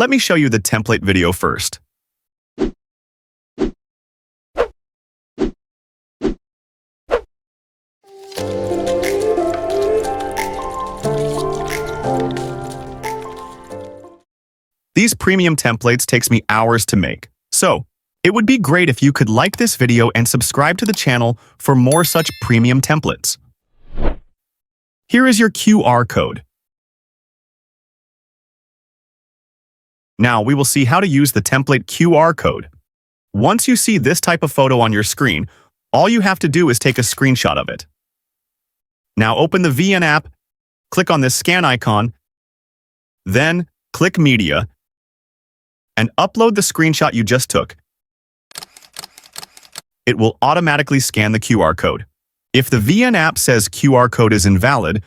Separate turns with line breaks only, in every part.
let me show you the template video first. These premium templates takes me hours to make, so it would be great if you could like this video and subscribe to the channel for more such premium templates. Here is your QR code. Now we will see how to use the template QR code. Once you see this type of photo on your screen, all you have to do is take a screenshot of it. Now open the VN app, click on this scan icon, then click Media, and upload the screenshot you just took. It will automatically scan the QR code. If the VN app says QR code is invalid,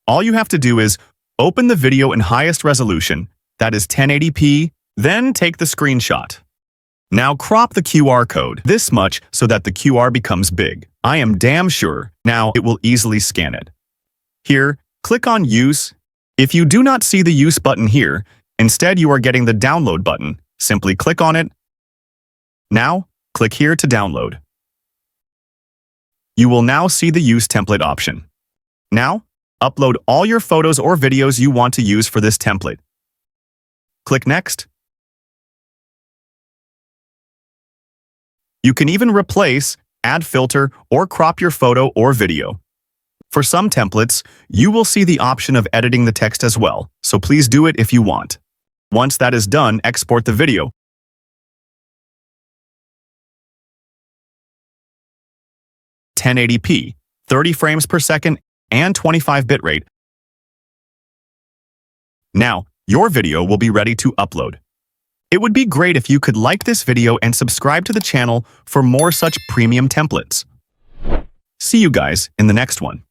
all you have to do is open the video in highest resolution, that is 1080p, then take the screenshot. Now crop the QR code this much so that the QR becomes big. I am damn sure now it will easily scan it. Here, click on Use. If you do not see the Use button here, instead you are getting the Download button. Simply click on it. Now, click here to download. You will now see the Use Template option. Now, upload all your photos or videos you want to use for this template. Click Next. You can even replace, add filter, or crop your photo or video. For some templates, you will see the option of editing the text as well, so please do it if you want. Once that is done, export the video. (1080p), 30 frames per second, and 25 bitrate. Now, your video will be ready to upload. It would be great if you could like this video and subscribe to the channel for more such premium templates. See you guys in the next one.